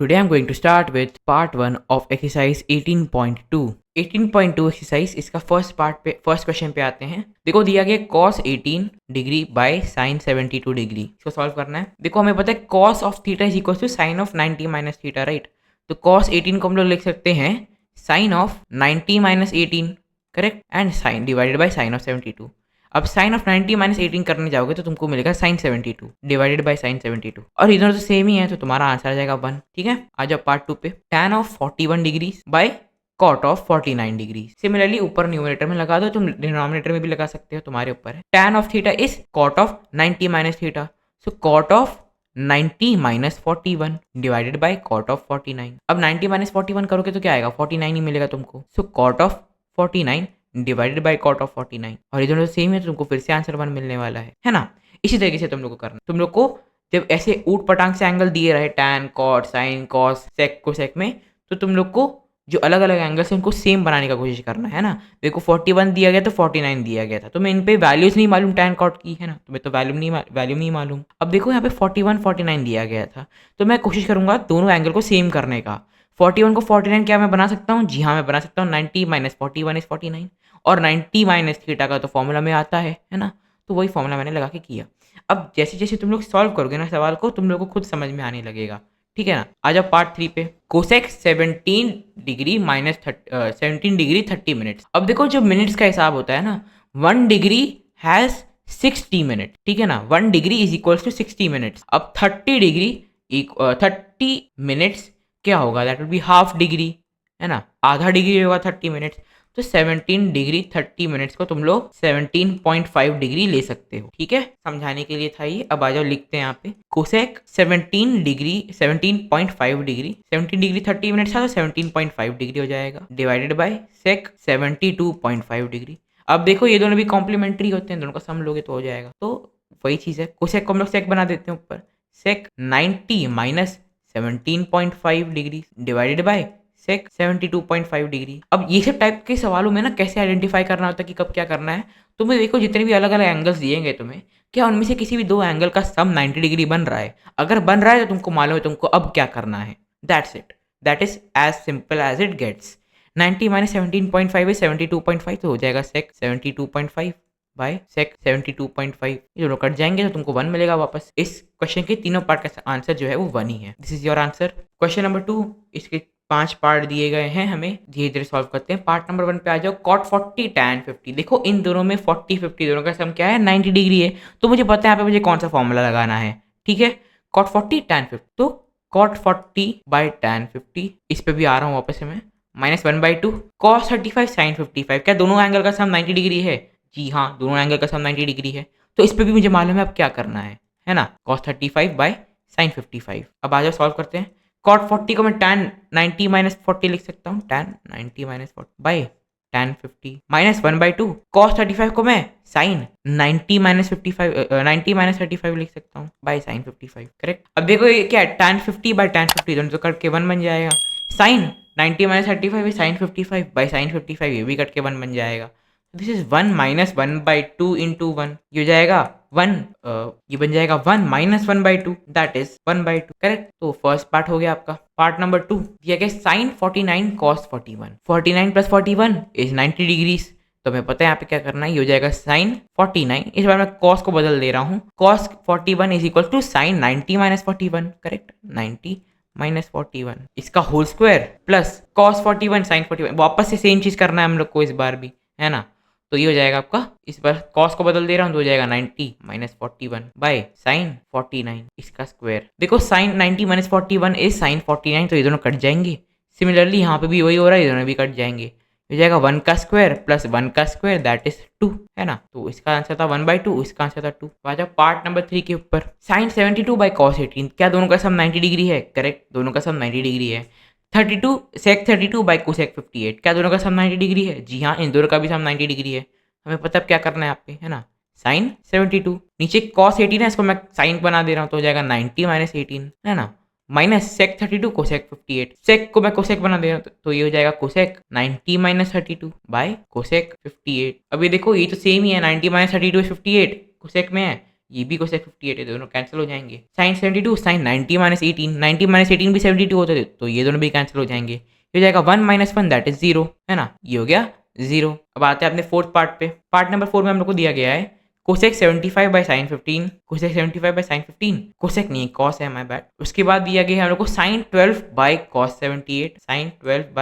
Today I'm going to start with part 1 of exercise 18.2. 18.2 exercise इसका first question पे आते हैं। देखो दिया गया cos 18 degree by sin 72 degree, इसको सॉल्व करना है। देखो हमें पता है cos of theta is equal to sine of 90 minus theta, right. तो cos 18 को हम लोग लिख सकते हैं sine of 90 minus 18, correct, and sine divided by sine of 72। अब साइन ऑफ 90 माइनस 18 करने जाओगे तो तुमको मिलेगा साइन 72 डिवाइडेड बाय साइन 72, और इधर तो सेम ही है तो तुम्हारा आंसर आ जाएगा 1। ठीक है, आ जाओ पार्ट 2 पे। tan of 41 degree by cot of 49 degree. Similarly ऊपर न्यूमरेटर में लगा दो, तुम डिनोमिनेटर में भी लगा सकते हो, तुम्हारे ऊपर है। tan of theta is cot of 90 minus theta, so cot of 90 minus 41 divided by cot of 49। अब 90 माइनस 41 करोगे तो क्या आएगा, 49 ही मिलेगा तुमको। So cot of 49 divided by cot of 49, और इधर सेम है तो तुमको फिर से आंसर 1 मिलने वाला है ना। इसी तरीके से तुम लोग को करना। तुम लोग को जब ऐसे ऊट पटांग से एंगल दिए रहे टैन, कॉट, साइन, कॉस, सेक, कोसेक में, तो तुम लोग को जो अलग अलग एंगल्स हैं उनको सेम बनाने का कोशिश करना है ना। देखो 41 दिया गया तो 49 दिया गया था, तो मैं इन पे वैल्यूज नहीं मालूम टैन कॉट की, है ना, तुम्हें तो वैल्यू नहीं मालूम। अब देखो यहाँ पे 41 49 दिया गया था, तो मैं कोशिश करूंगा दोनों एंगल को सेम करने का। 41 को 49 क्या मैं बना सकता हूँ, जी हाँ मैं बना सकता हूँ 90 माइनस 41 इज 49, और 90 माइनस थीटा का तो फॉर्मूला में आता है ना, तो वही फॉर्मूला मैंने लगा के किया। अब जैसे जैसे तुम लोग सॉल्व करोगे ना सवाल को, तुम लोग को खुद समझ में आने लगेगा, ठीक है ना। आ जाओ पार्ट 3 पे। Cosec 17 degree minus 17 degree 30 minutes. अब देखो जब मिनट्स का हिसाब होता है ना, 1 डिग्री हैज 60 मिनट, ठीक है ना। 1 degree is equals to 60 minutes. अब 30 डिग्री 30 मिनट्स क्या होगा, that will be half degree, है ना, आधा डिग्री होगा 30 मिनट्स। तो 17 डिग्री 30 मिनट्स को तुम लोग 17.5 डिग्री ले सकते हो, ठीक है, समझाने के लिए था ये। अब आ जाओ लिखते हैं यहाँ पे cosec 17 degree 17.5 degree, 17 degree 30 minutes था तो 17.5 डिग्री हो जाएगा, डिवाइडेड बाय सेक 72.5 डिग्री। अब देखो ये दोनों भी कॉम्प्लीमेंट्री होते हैं, दोनों का सम लोगे तो हो जाएगा। तो वही चीज़ है, कोसेक को हम लोग सेक बना देते हैं ऊपर, sec 90 minus 17.5 degree divided by sec 72.5 degree. अब ये सब टाइप के सवालों में ना कैसे आइडेंटिफाई करना होता है कि कब क्या करना है, तुम्हें देखो जितने भी अलग अलग एंगल्स दिएंगे तुम्हें, क्या उनमें से किसी भी दो एंगल का सम 90 डिग्री बन रहा है। अगर बन रहा है तो तुमको मालूम है तुमको अब क्या करना है, that's it, that is as simple as it gets. 90 minus 17.5 है 72.5, तो हो जाएगा सेक 72.5 बाय सेक 72.5, ये दोनों कट जाएंगे तो तुमको 1 मिलेगा वापस। इस क्वेश्चन के तीनों पार्ट का आंसर जो है वो 1 ही है। This is your answer. Question number 2, इसके 5 पार्ट दिए गए हैं, हमें धीरे धीरे सॉल्व करते हैं। पार्ट नंबर 1 पे आ जाओ। Cot 40 tan 50। देखो इन दोनों में 40 50 दोनों का सम क्या है, 90 डिग्री है, तो मुझे पता है यहाँ पे मुझे कौन सा फॉर्मूला लगाना है, ठीक है। कॉट 40 टैन 50, तो कॉट 40 बाई टैन 50, इस पे भी आ रहा हूँ वापस से मैं, -1/2 कॉस 35 साइन 55। क्या दोनों एंगल का सम 90 डिग्री है, जी हाँ दोनों एंगल का सम 90 डिग्री है, तो इस पे भी मुझे मालूम है अब क्या करना है ना, cos 35 बाय साइन 55। अब आ जाओ सॉल्व करते हैं। cot 40 को मैं tan 90 माइनस 40 लिख सकता हूँ, tan 90 minus 40 bye tan 50 -1/2 cos 35 को मैं sin 90 माइनस 55 90 माइनस 35 लिख सकता हूँ बाय sin 55, करेक्ट। अब देखो ये क्या है, tan 50 बाय tan 50 दोनों तो कट के 1 बन जाएगा। sin 90 minus 35 sin 55 by sin 55, ये भी कट के 1 बन जाएगा। दिस इज 1 माइनस 1/2 इंटू 1, ये हो जाएगा 1, ये बन जाएगा 1 माइनस 1/2, दैट इज 1/2, करेक्ट। तो फर्स्ट पार्ट हो गया आपका। पार्ट नंबर 2 दिया गया sine 49 cos 41। 49 plus 41 is 90 degrees, तो मैं पता है यहाँ पे क्या करना है, ये हो जाएगा साइन 49, इस बार मैं कॉस को बदल दे रहा हूँ, cos 41 is equal to sine 90 minus 41, correct, 90 minus 41 इसका whole square plus cos 41 sine 41, वापस से सेम चीज करना है हम लोग को इस बार भी, है ना। तो ये हो जाएगा आपका, इस बार कॉस को बदल दे रहा हूँ तो हो जाएगा 90 माइनस 41 बाय साइन 49 इसका स्क्वायर। देखो साइन 90 माइनस 41 इज साइन 49, तो ये दोनों कट जाएंगे। सिमिलरली यहाँ पे भी वही हो रहा है, ये दोनों भी कट जाएंगे, हो जाएगा 1 का स्क्वायर प्लस 1 का स्क्वायर, दैट इज 2, है ना। तो इसका आंसर था 1/2, इसका आंसर था 2। आ जाओ पार्ट नंबर 3 के ऊपर। साइन 72 बाय कॉस 18, क्या दोनों का सम 90 डिग्री है, करेक्ट, दोनों का सम 90 डिग्री है। 32 सेक 32 बाय कोसेक 58, क्या दोनों का सम 90 डिग्री है, जी हाँ इन दोनों का भी सम 90 डिग्री है। हमें पता है क्या करना है आप पे, है ना, साइन 72, नीचे कॉस 18 है, इसको मैं साइन बना दे रहा हूँ तो हो जाएगा 90 माइनस 18, है ना, माइनस सेक 32 कोसेक 58, सेक को मैं कोसेक बना दे रहा हूँ तो ये हो जाएगा कोसेक 90 माइनस 32 बाय कोसेक 58। अब ये देखो ये तो सेम ही है, 90 माइनस 32 58 कोसेक में है, ये भी कोसेक 58 है, दोनों कैंसिल हो जाएंगे। साइन 72 साइन 90 माइनस 18, 90 माइनस 18 भी 72 होते थे, तो ये दोनों भी कैंसिल हो जाएंगे। ये हो जाएगा 1 माइनस 1 दैट इज 0, है ना, ये हो गया 0। अब आते हैं अपने फोर्थ पार्ट पे। पार्ट नंबर 4 में हम लोग को दिया गया है cosec 75 by sine 15, cosec 75 by sine 15, cosec नहीं कॉस है, माय बैड। उसके बाद दिया गया है हम लोग को sine 12 by cos 78, sine 12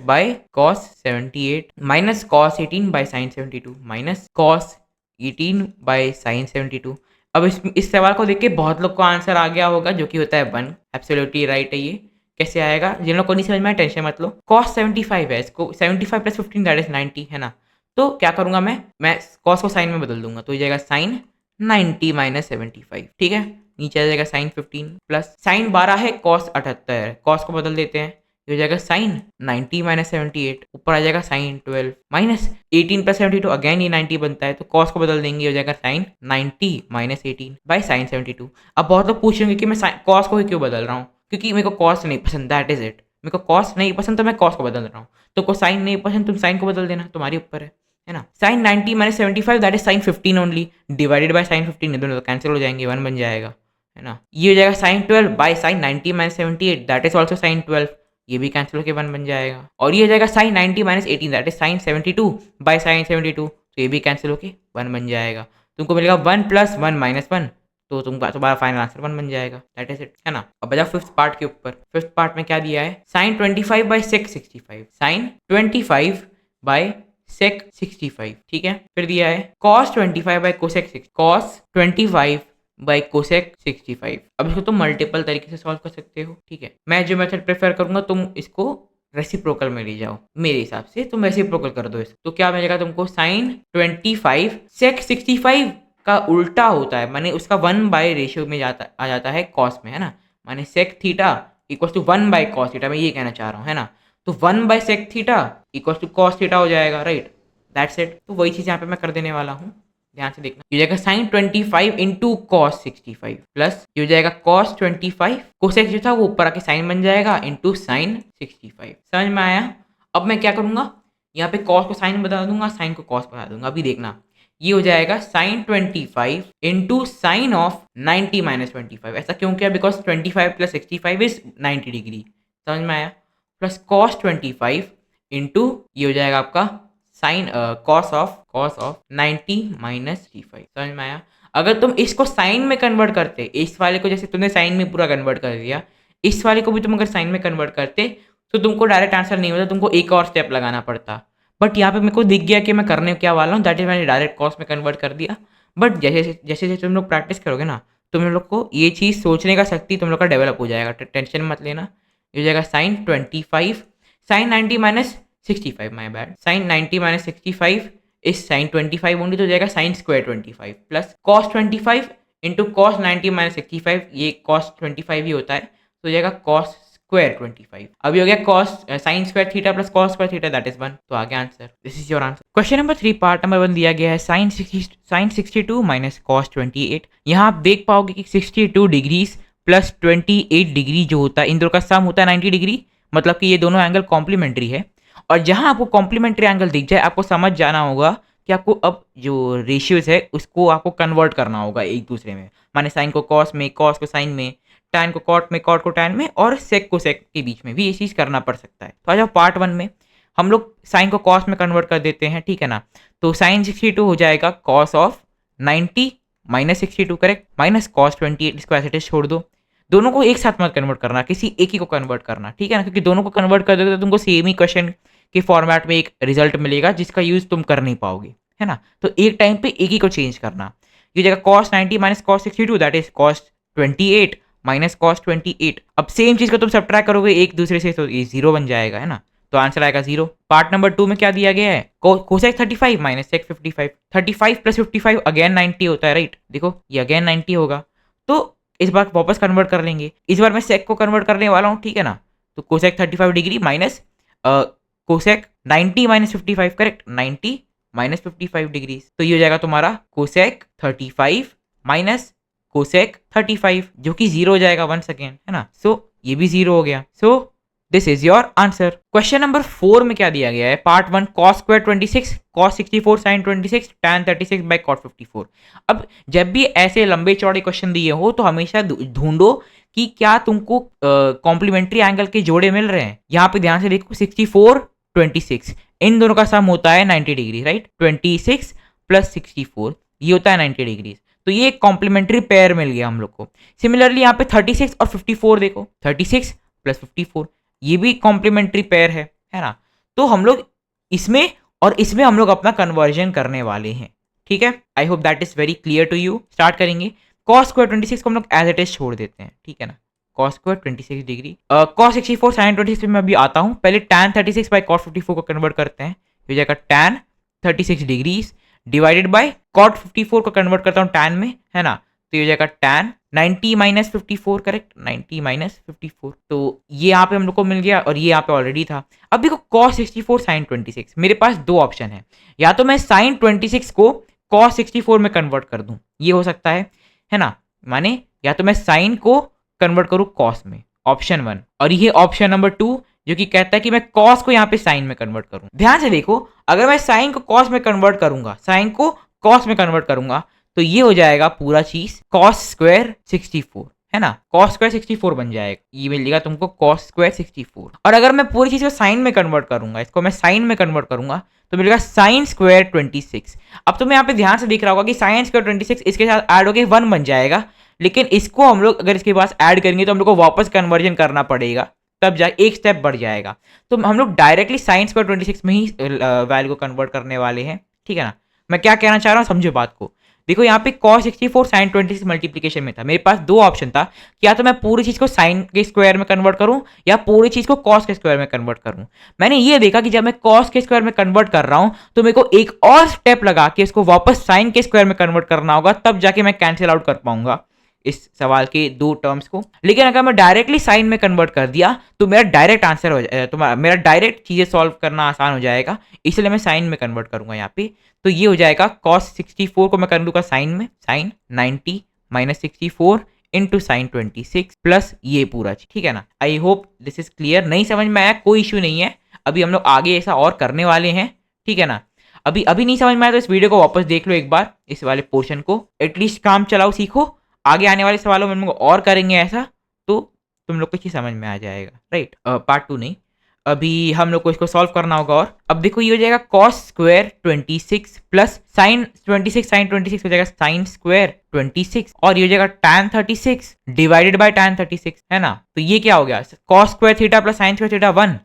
by cos 78 minus cos 18 by sine 72, minus cos 18 by sine 72। अब इस सवाल को देख के बहुत लोग को आंसर आ गया होगा, जो कि होता है 1। एब्सोल्युटली राइट है ये। कैसे आएगा, जिन लोग को नहीं समझ में आया टेंशन मत लो। कॉस 75 है, इसको 75 प्लस 15 दैट इज 90, है ना। तो क्या करूंगा मैं कॉस को साइन में बदल दूंगा, तो ये जाएगा साइन 90 माइनस 75, ठीक है। नीचे आ जाएगा साइन 15 प्लस साइन 12 है कॉस 78 है, कॉस को बदल देते हैं, ये हो जाएगा साइन 90 माइनस 78, ऊपर आ जाएगा साइन 12 माइनस 18 प्लस 72, अगेन ये 90 बनता है, तो कॉस को बदल देंगे, हो जाएगा साइन 90 माइनस 18 बाई साइन 72। अब बहुत लोग पूछ रहे कि मैं कॉस को ही क्यों बदल रहा हूँ, क्योंकि मेरे को कॉस नहीं पसंद, दैट इज इट। मेरे को कॉस नहीं पसंद तो मैं कॉस को बदल रहा हूँ। तो को साइन नहीं पसंद, तुम साइन को बदल देना, तुम्हारे ऊपर है ना। Sine 90 minus 75 that is sine 15 only, divided by sine 15, दोनों तो कैंसिल हो जाएंगे, 1 बन जाएगा, है ना। ये हो जाएगा sine 12 by sine 90 minus 78 that is also sine 12, ये भी कैंसिल होकर 1 बन जाएगा। और ये हो जाएगा sine 90 minus 18 that is sine 72 by sine 72, तो ये भी कैंसिल होकर 1 बन जाएगा। तुमको मिलेगा 1 प्लस 1 माइनस 1, तो तुम्हारा फाइनल आंसर 1 बन जाएगा, दैट इज इट, है ना। अब बजा फिफ्थ पार्ट के ऊपर। फिफ्थ पार्ट में क्या दिया है, sine 25 by sec 65, sine 25 by sec 65, ठीक है। फिर दिया है cos 25 by cosec 6, cos 25 by cosec 65। अब इसको तुम मल्टीपल तरीके से सॉल्व कर सकते हो, ठीक है। मैं जो मेथड प्रेफर करूंगा, तुम इसको रेसिप्रोकल में ले जाओ, मेरे हिसाब से तुम रेसिप्रोकल कर दो इसको। तो क्या मिलेगा तुमको, साइन 25 सेक 65 का उल्टा होता है, माने उसका 1 बाय रेशियो में आ जाता है कॉस में, है ना। माने sec theta equal to 1 by cos theta, मैं ये कहना चाह रहा हूँ, है ना। तो 1 by sec theta equal to cos theta हो जाएगा, राइट, दैट्स इट। तो वही चीज़ यहाँ पे मैं कर देने वाला हूँ, ध्यान से देखना। ये जाएगा साइन 25 इंटू कॉस 65 प्लस ये हो जाएगा कॉस 25, कोसेक जो था वो ऊपर आके साइन बन जाएगा, इंटू साइन 65। समझ में आया। अब मैं क्या करूँगा, यहाँ पे कॉस को साइन बता दूंगा, साइन को कॉस बता दूंगा। अभी देखना, ये हो जाएगा sine 25 into sine of 90 minus 25। ऐसा क्यों किया, बिकॉज 25 प्लस 65 इज 90 डिग्री, समझ में आया। प्लस कॉस 25 इंटू ये हो जाएगा आपका साइन कॉस ऑफ 90 माइनस 65, समझ में आया। अगर तुम इसको साइन में कन्वर्ट करते, इस वाले को जैसे तुमने साइन में पूरा कन्वर्ट कर दिया, इस वाले को भी तुम अगर साइन में कन्वर्ट करते तो तुमको डायरेक्ट आंसर नहीं होता, तुमको एक और स्टेप लगाना पड़ता। बट यहाँ पे मेरे को दिख गया कि मैं करने क्या वाला हूँ, दैट इज मैंने डायरेक्ट कॉस में कन्वर्ट कर दिया। बट जैसे जैसे तुम लोग प्रैक्टिस करोगे ना, तुम लोग को ये चीज़ सोचने का शक्ति तुम लोग का डेवलप हो जाएगा, टेंशन मत लेना। ये हो जाएगा sine 25 sine 90 minus 65, my bad, sine 90 minus 65 is sine 25 only, तो हो जाएगा sine square 25 plus cos 25 into cos 90 minus 65, ये कॉस 25 ही होता है, तो हो जाएगा कॉस स्क्वायर 25। अभी हो गया cos sine square theta plus cos square theta, that is 1, तो आ गया answer. This is your answer. Question number 3 part number 1 दिया गया है साइन 62 माइनस कॉस 28। यहाँ आप देख पाओगे कि 62 डिग्रीज प्लस 28 डिग्री जो होता है, इन दोनों का सम होता है 90 डिग्री, मतलब कि ये दोनों एंगल कॉम्प्लीमेंट्री है। और जहां आपको कॉम्प्लीमेंट्री एंगल दिख जाए, आपको समझ जाना होगा कि आपको अब जो रेशियोज है उसको आपको कन्वर्ट करना होगा एक दूसरे में, माने साइन को कॉस में, कॉस को साइन में, टैन को कॉट में, कॉट को टैन में, और सेक को सेक के बीच में भी ये चीज़ करना पड़ सकता है। तो आ जाओ पार्ट 1 में, हम लोग साइन को कॉस में कन्वर्ट कर देते हैं, ठीक है ना। तो साइन 62 हो जाएगा cos of 90 minus 62, correct, minus cos 28, इसको ऐसे छोड़ दो। दोनों को एक साथ मत कन्वर्ट करना, किसी एक ही को कन्वर्ट करना, ठीक है ना, क्योंकि दोनों को कन्वर्ट कर दोगे तो तुमको सेम ही क्वेश्चन के फॉर्मेट में एक रिजल्ट मिलेगा जिसका यूज तुम कर नहीं पाओगे, है ना। तो एक टाइम पे एक ही को चेंज करना। ये जगह cos 90 minus cos 62 that is cos 28 minus cos 28। अब सेम चीज को तुम सब्ट्रैक्ट करोगे एक दूसरे से, तो ये 0 बन जाएगा, है ना, तो आंसर आएगा 0। पार्ट नंबर 2 में क्या दिया गया है, cosec 35 minus sec 55, 35 plus 55 again 90 होता है, राइट, देखो ये अगेन 90 होगा। तो इस बार वापस कन्वर्ट कर लेंगे, इस बार मैं सेक को कन्वर्ट करने वाला हूँ, ठीक है ना। तो cosec 35 degree minus cosec 90 minus 55, correct, 90 minus 55 degree, तो ये हो जाएगा तुम्हारा कोसेक 35 माइनस कोसेक 35, जो कि 0 हो जाएगा 1 सेकेंड, है ना। सो ये भी 0 हो गया। So this is your answer. Question number 4 में क्या दिया गया है, part 1 cos square 26 cos 64 sin 26 tan 36 by cot 54। अब जब भी ऐसे लंबे चौड़े क्वेश्चन दिए हो तो हमेशा ढूंढो कि क्या तुमको कॉम्प्लीमेंट्री एंगल के जोड़े मिल रहे हैं। यहाँ पे ध्यान से देखो 64 26 इन दोनों का सम होता है 90 डिग्री, राइट। 26 प्लस 64 ये होता है 90 डिग्री। तो ये एक कॉम्प्लीमेंट्री पेयर मिल गया हम लोग को। सिमिलरली यहाँ पे 36 और 54 देखो, 36 प्लस 54 ये भी कॉम्प्लीमेंट्री पेयर है ना। तो हम लोग इसमें और इसमें हम लोग अपना कन्वर्जन करने वाले हैं, ठीक है। I hope that is very clear to you. Start करेंगे। cos स्क्वायर 26 को हम लोग एज इट इज छोड़ देते हैं, ठीक है ना। cos square 26 degree cos 64 sin 26 में अभी आता हूँ। पहले tan 36 बाई cot 54 को कन्वर्ट करते हैं, हो जाएगा tan 36 degree divided bye cot 54 को कन्वर्ट करता हूँ tan में, है ना। तो ये हो जाएगा tan 90 माइनस 54, करेक्ट, 90 माइनस 54। तो ये यहाँ पे हम लोग को मिल गया और ये यहाँ पे ऑलरेडी था। अब देखो cos 64 sin 26, मेरे पास दो ऑप्शन है, या तो मैं sin 26 को cos 64 में कन्वर्ट कर दूं, ये हो सकता है ना। माने या तो मैं sin को कन्वर्ट करूं cos में, ऑप्शन 1, और ये ऑप्शन नंबर 2 जो कि कहता है कि मैं cos को यहाँ पे sin में कन्वर्ट करूं। ध्यान से देखो, अगर मैं sin को cos में कन्वर्ट करूंगा, sin को cos में कन्वर्ट करूंगा, तो ये हो जाएगा पूरा चीज cos स्क्वायर 64, है ना। cos स्क्वायर 64 बन जाएगा, ये मिलेगा तुमको cos स्क्वायर 64। और अगर मैं पूरी चीज को sin में कन्वर्ट करूंगा, इसको मैं sin में कन्वर्ट करूंगा, तो मिलेगा sin स्क्वायर 26। अब तुम्हें यहाँ पे ध्यान से दिख रहा होगा कि sin स्क्वायर 26 इसके साथ ऐड होके 1 बन जाएगा, लेकिन इसको हम लोग अगर इसके पास ऐड करेंगे तो हम लोग को वापस कन्वर्जन करना पड़ेगा, तब जा एक स्टेप बढ़ जाएगा। तो हम लोग डायरेक्टली sin स्क्वायर 26 में ही वैल्यू को कन्वर्ट करने वाले हैं, ठीक है ना। मैं क्या कहना चाह रहा हूँ समझो बात को। देखो यहाँ पे cos 64 sin 26 मल्टीप्लीकेशन में था, मेरे पास दो ऑप्शन था कि या तो मैं पूरी चीज को sin के स्क्वायर में कन्वर्ट करूं या पूरी चीज को cos के स्क्वायर में कन्वर्ट करूं। मैंने ये देखा कि जब मैं cos के स्क्वायर में कन्वर्ट कर रहा हूं तो मेरे को एक और स्टेप लगा कि इसको वापस sin के स्क्वायर में कन्वर्ट करना होगा, तब जाके मैं कैंसिल आउट कर पाऊंगा इस सवाल के दो टर्म्स को। लेकिन अगर मैं डायरेक्टली साइन में कन्वर्ट कर दिया तो मेरा डायरेक्ट आंसर हो जाएगा, तो मेरा डायरेक्ट चीजें सॉल्व करना आसान हो जाएगा, इसलिए मैं साइन में कन्वर्ट करूंगा यहाँ पे। तो ये हो जाएगा cos 64 को मैं कर लूंगा साइन में, sine 90 minus 64 into sine 26 plus ये पूरा, ठीक है ना। I hope this is clear. नहीं समझ में आया कोई इश्यू नहीं है, अभी हम लोग आगे ऐसा और करने वाले हैं, ठीक है ना। अभी नहीं समझ में आया तो इस वीडियो को वापस देख लो एक बार, इस वाले पोर्शन को एटलीस्ट काम चलाओ सीखो, आगे आने वाले सवालों में हम लोग और करेंगे ऐसा, तो तुम लोग को चीज समझ में आ जाएगा, राइट। पार्ट 2 नहीं, अभी हम लोग को इसको सॉल्व करना होगा। और अब देखो ये हो जाएगा cos square 26 plus sine 26 sine 26 हो जाएगा साइन स्क्वायर 26, और ये हो जाएगा tan 36 डिवाइडेड बाय tan 36, है ना। तो ये क्या हो गया, cos square theta plus sine square theta 1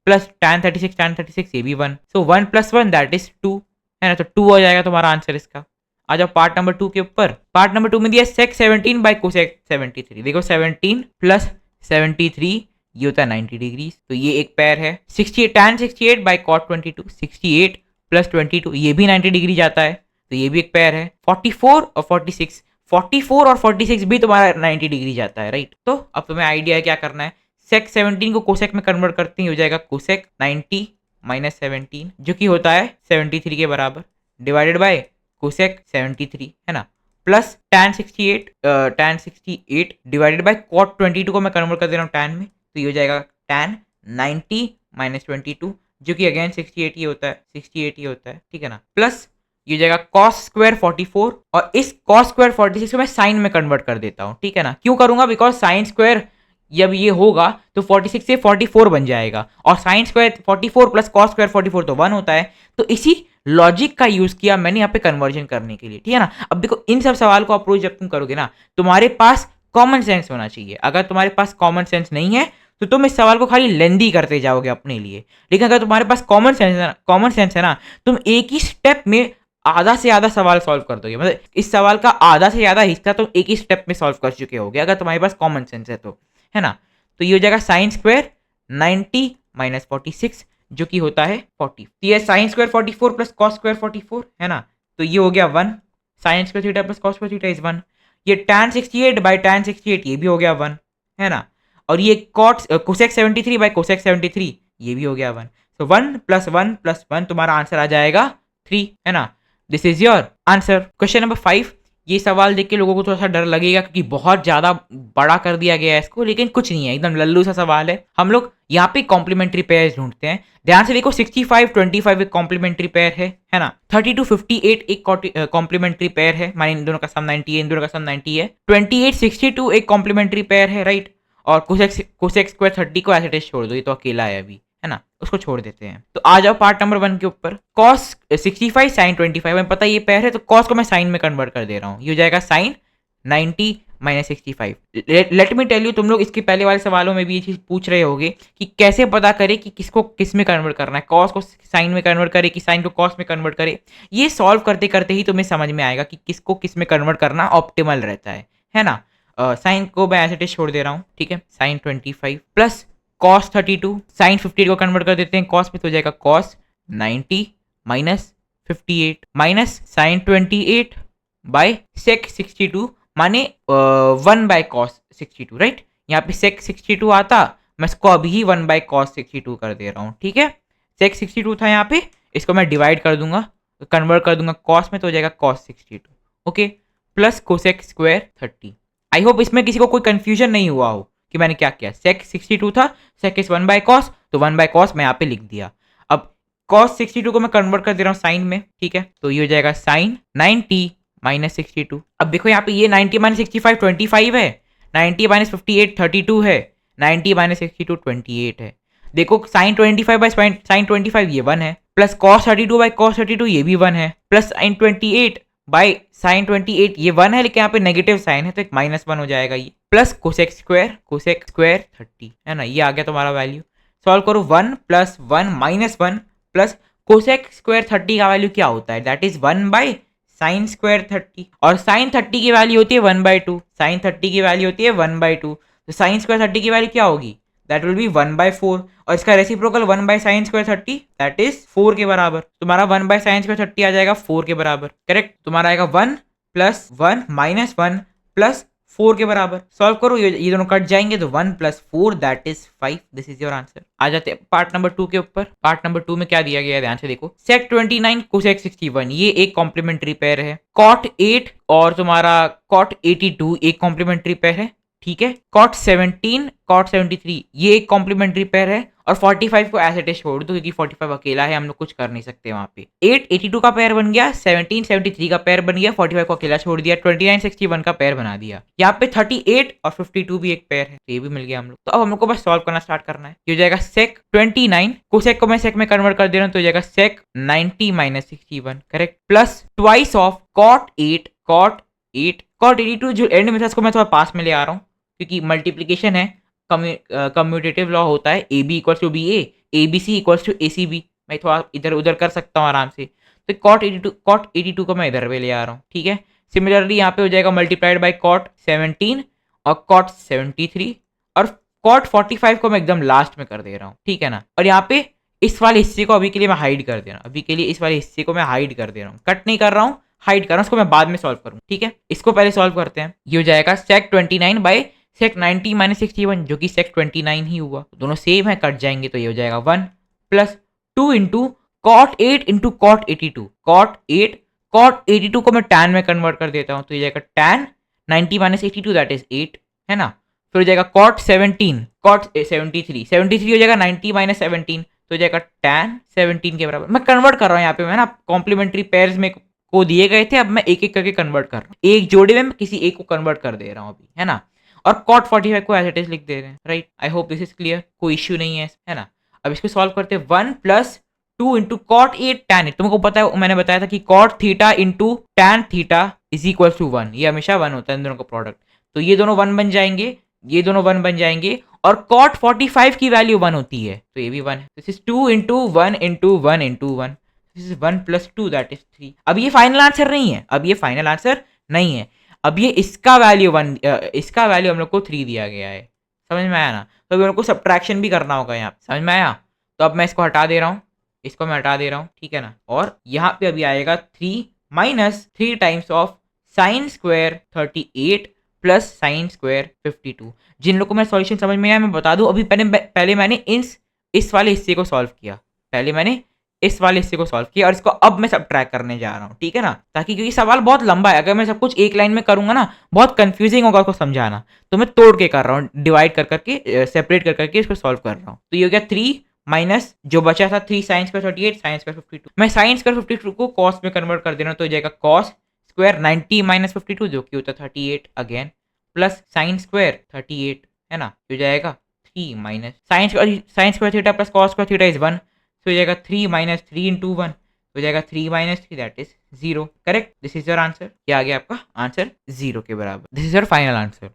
plus tan 36 ये भी 1, सो 1 प्लस 1 दैट इज 2, है ना। तो 2 हो जाएगा तुम्हारा आंसर इसका। आ जाओ पार्ट नंबर 2 के ऊपर। पार्ट नंबर 2 में दिया sec 17 बाई cosec 73। देखो 17 प्लस 73 ये होता है 90 डिग्री, तो ये एक पेयर है। 68 tan 68 बाई cot 22, 68 प्लस 22 ये भी 90 डिग्री जाता है, तो ये भी एक पेयर है। 44 और 46, 44 और 46 भी तुम्हारा 90 डिग्री जाता है, राइट। तो अब तुम्हें आइडिया है क्या करना है। sec 17 को कोसेक में कन्वर्ट करते हैं, हो जाएगा कोसेक 90 माइनस 17 जो कि होता है 73 के बराबर, डिवाइडेड बाय कोसेक 73, है ना, plus tan 68 divided by cot 22 को मैं कन्वर्ट कर दे रहा हूँ tan में, तो ये हो जाएगा tan 90 माइनस 22 जो कि अगेन 68 ही होता है, 68 ही होता है, ठीक है ना। प्लस ये हो जाएगा cos स्क्वायर 44, और इस cos स्क्वायर 46 को मैं साइन में कन्वर्ट कर देता हूँ, ठीक है ना। क्यों करूंगा, बिकॉज साइन स्क्वायर जब ये होगा तो 46 से 44 बन जाएगा, और sine square 44 plus cos square 44 तो 1 होता है। तो इसी लॉजिक का यूज किया मैंने यहाँ पे कन्वर्जन करने के लिए, ठीक है ना। अब देखो इन सब सवाल को अप्रोच जब तुम करोगे ना, तुम्हारे पास कॉमन सेंस होना चाहिए। अगर तुम्हारे पास कॉमन सेंस नहीं है तो तुम इस सवाल को खाली लेंदी करते जाओगे अपने लिए, लेकिन अगर तुम्हारे पास कॉमन सेंस है ना, तुम एक ही स्टेप में आधा से आधा सवाल सॉल्व कर दोगे। मतलब इस सवाल का आधा से ज्यादा हिस्सा तुम एक ही स्टेप में सॉल्व कर चुके होगे अगर तुम्हारे पास कॉमन सेंस है तो, है ना। तो ये हो जाएगा साइन स्क्वायर 90 माइनस 46 जो कि होता है 40। तो ये sine square 44 plus cos square 44, है ना। तो ये हो गया 1, sine square theta plus cos square theta is 1। ये tan 68 बाई tan 68 ये भी हो गया 1, है ना। और ये कोसेक 73 बाई कोसेक 73 ये भी हो गया 1। तो 1 प्लस 1 प्लस 1 तुम्हारा आंसर आ जाएगा 3, है ना। This is your answer. Question number 5, ये सवाल देख के लोगों को थोड़ा सा डर लगेगा क्योंकि बहुत ज़्यादा बड़ा कर दिया गया है इसको, लेकिन कुछ नहीं है, एकदम लल्लू सा सवाल है। हम लोग यहाँ पे कॉम्प्लीमेंट्री पेयर ढूंढते हैं। ध्यान से देखो 65-25 एक कॉम्प्लीमेंट्री पेयर है ना। 32-58 एक कॉम्प्लीमेंट्री पेयर है, माने इन दोनों का सम 90 है, इन दोनों का सम 90 है। 28-62 एक कॉम्प्लीमेंट्री पेयर है, राइट। और कोसेक स्क्वायर 30 को ऐसे टेस्ट छोड़ दो, ये तो अकेला है अभी, है ना, उसको छोड़ देते हैं। तो आ जाओ पार्ट नंबर 1 के ऊपर। कॉस 65 साइन 25, हमें पता है ये पेयर है, तो कॉस को मैं साइन में कन्वर्ट कर दे रहा हूँ। ये हो जाएगा sine 90 minus 65। Let me tell you, तुम लोग इसके पहले वाले सवालों में भी ये चीज पूछ रहे होगे कि कैसे पता करे कि किसको किस में कन्वर्ट करना है, कॉस को साइन में कन्वर्ट करे कि साइन को कॉस में कन्वर्ट करे। ये सॉल्व करते करते ही तुम्हें समझ में आएगा कि किसको किस में कन्वर्ट करना ऑप्टिमल रहता है ना। साइन को मैं एज इट इज छोड़ दे रहा हूँ, ठीक है। साइन 25 प्लस कॉस 32, साइन 58 को कन्वर्ट कर देते हैं कॉस में, तो हो जाएगा cos 90 minus 58 minus sine 28 by sec 62, माने 1 बाय कॉस 62, राइट। यहाँ पे सेक 62 आता, मैं इसको अभी ही 1 बाय कॉस 62 कर दे रहा हूँ, ठीक है। सेक 62 था यहाँ पे, इसको मैं डिवाइड कर दूंगा, कन्वर्ट कर दूंगा कॉस में, तो हो जाएगा cos 62, okay. Plus cosec square 30। I hope इसमें किसी को कोई कंफ्यूजन नहीं हुआ हो कि मैंने क्या किया। सेक 62 था, सेक इज 1 बाय कॉस, तो 1 बाय कॉस मैं यहाँ पे लिख दिया। अब कॉस 62 को मैं कन्वर्ट कर दे रहा हूँ साइन में, ठीक है। तो ये हो जाएगा साइन 90 माइनस 62। अब देखो यहाँ पे ये 90 माइनस 65 25 है, 90 माइनस 58 32 है, 90 माइनस 62 28 है। देखो साइन 25 बाय साइन 25 ये 1 है, प्लस कॉस 32 बाय कॉस 32 ये भी 1 है, प्लस साइन 28 बाय साइन 28 ये 1 है, लेकिन यहाँ पे नेगेटिव साइन है तो एक -1 हो जाएगा ये, प्लस कोसेक स्क्वायर 30, है ना। ये आ गया तुम्हारा वैल्यू। सॉल्व करो, 1 plus 1 minus 1 plus cosec square 30 का वैल्यू क्या होता है, that is 1 by sine square 30, और साइन 30 की वैल्यू होती है 1/2, साइन 30 की वैल्यू होती है 1/2, तो साइन स्क्वायर 30 की वैल्यू क्या होगी, दैट विल बी 1/4, और इसका reciprocal 1 by sine square 30 that is 4 के बराबर। तुम्हारा 1 बाय साइन स्क्वायर 30 आ जाएगा 4 के बराबर, करेक्ट। तुम्हारा आएगा 1 प्लस 1 माइनस 1 प्लस 4 के बराबर। सॉल्व करो, ये दोनों कट जाएंगे, तो 1 plus 4 that is 5। This is your answer. आ जाते हैं पार्ट नंबर 2 के ऊपर। पार्ट नंबर 2 में क्या दिया गया है, ध्यान से देखो। सेक 29 कोसेक 61 ये एक कॉम्प्लीमेंट्री पेयर है। कॉट 8 और तुम्हारा कॉट 82 एक कॉम्प्लीमेंट्री पेयर है, ठीक है। कॉट 17 कॉट 73 ये एक कॉम्प्लीमेंट्री पेयर है, और 45 को ऐसे टेस्ट छोड़ दो क्योंकि 45 अकेला है, हम लोग कुछ कर नहीं सकते वहां पे। 8 82 का पेयर बन गया, 17 73 का पेयर बन गया, 45 को अकेला छोड़ दिया, 29 61 का पेयर बना दिया। यहाँ पे 38 और 52 भी एक पेयर है, तो ये भी मिल गया हम लोग। तो अब हम लोग को बस सॉल्व करना स्टार्ट करना है। ये हो जाएगा सेक 29 को सेक को मैं सेक में कन्वर्ट कर दे रहा हूँ, तो हो जाएगा sec 90 minus 61, correct, plus twice of cot 82 जो एंड में था उसको मैं थोड़ा पास में ले आ रहा हूँ क्योंकि मल्टीप्लीकेशन है, कम्यूटेटिव लॉ होता है, A B equals to B A B C equals to A C B. मैं थोड़ा इधर उधर कर सकता हूँ आराम से, तो कॉट 82 को मैं इधर पे ले आ रहा हूँ, ठीक है। सिमिलरली यहाँ पे हो जाएगा मल्टीप्लाइड बाय कॉट 17 और कॉट 73, और कॉट 45 को मैं एकदम लास्ट में कर दे रहा हूँ, ठीक है ना। और यहाँ पे इस वाले हिस्से को अभी के लिए मैं हाइड कर दे रहा हूँ, अभी के लिए इस वाले हिस्से को मैं हाइड कर दे रहा हूँ, कट नहीं कर रहा हूँ, हाइड कर रहा हूँ, उसको मैं बाद में सॉल्व करूँ, ठीक है। इसको पहले सॉल्व करते हैं। ये हो जाएगा सेक 29 बाय सेक 90 माइनस 61 जो कि सेक 29 ही हुआ, दोनों सेम है, कट जाएंगे, तो ये हो जाएगा 1 plus 2 into cot 8 into cot 82, cot 82 को मैं टैन में कन्वर्ट कर देता हूँ, तो ये जाएगा टैन 90 माइनस 82 दैट इज 8, है ना। फिर हो जाएगा कॉट 17 कॉट 73 हो जाएगा 90 माइनस 17, तो हो जाएगा टैन 17 के बराबर। मैं कन्वर्ट कर रहा हूँ यहाँ पे, मैं ना कॉम्प्लीमेंट्री पेयर्स में को दिए गए थे, अब मैं एक एक करके कन्वर्ट कर रहा हूँ, एक जोड़े में मैं किसी एक को कन्वर्ट कर दे रहा हूँ अभी, है ना। और कॉट 45 को एज इट इज लिख दे रहे हैं, right. I hope this is clear, कोई इश्यू नहीं है ना। अब इसको सॉल्व करते हैं। 1 प्लस 2 इंटू कॉट 8 टैन 8, तुमको पता है, मैंने बताया था कि cot theta into tan theta is equal to 1, ये हमेशा 1 होता है इन दोनों का प्रोडक्ट, तो ये दोनों 1 बन जाएंगे, ये दोनों 1 बन जाएंगे, और कॉट 45 की वैल्यू 1 होती है, तो ये भी 1 है। This is 2 into 1 into 1 into 1, this is 1 plus 2 that is 3। अब ये फाइनल आंसर नहीं है, अब ये फाइनल आंसर नहीं है, अब ये इसका वैल्यू 1, इसका वैल्यू हम लोग को 3 दिया गया है, समझ में आया ना। तो अभी हम लोग को सब्ट्रैक्शन भी करना होगा यहाँ, समझ में आया। तो अब मैं इसको हटा दे रहा हूँ, इसको मैं हटा दे रहा हूँ, ठीक है ना। और यहाँ पे अभी आएगा 3 minus 3 times of sine square 38 plus sine square 52। जिन लोगों को मैं सॉल्यूशन समझ में आया मैं बता दूं, अभी पहले मैंने इस वाले हिस्से को सॉल्व किया, पहले मैंने इस वाले हिस्से को सॉल्व किया और इसको अब मैं सब्ट्रैक्ट करने जा रहा हूँ, ठीक है ना, ताकि क्योंकि सवाल बहुत लंबा है, अगर मैं सब कुछ एक लाइन में करूंगा ना बहुत कंफ्यूजिंग होगा उसको समझाना, तो मैं तोड़ के कर रहा हूँ, डिवाइड कर करके सेपरेट कर करके इसको सॉल्व कर रहा हूँ। तो ये हो गया 3 माइनस जो बचा था 3 साइन स्क्वायर 38 साइन स्क्वायर 52, मैं साइन स्क्वायर 52 को कॉस में कन्वर्ट कर दे रहा हूँ, तो हो जाएगा कॉस स्क्वायर 90 माइनस 52 जो कि होता है 38 अगेन, प्लस साइन स्क्वायर 38 है ना, हो जाएगा 3 minus sine square theta plus cos square theta is 1, तो हो जाएगा 3 माइनस 3 इंटू 1, हो जाएगा 3 minus 3 that is 0। Correct, this is your answer. क्या आ गया आपका आंसर 0 के बराबर, this is your final answer.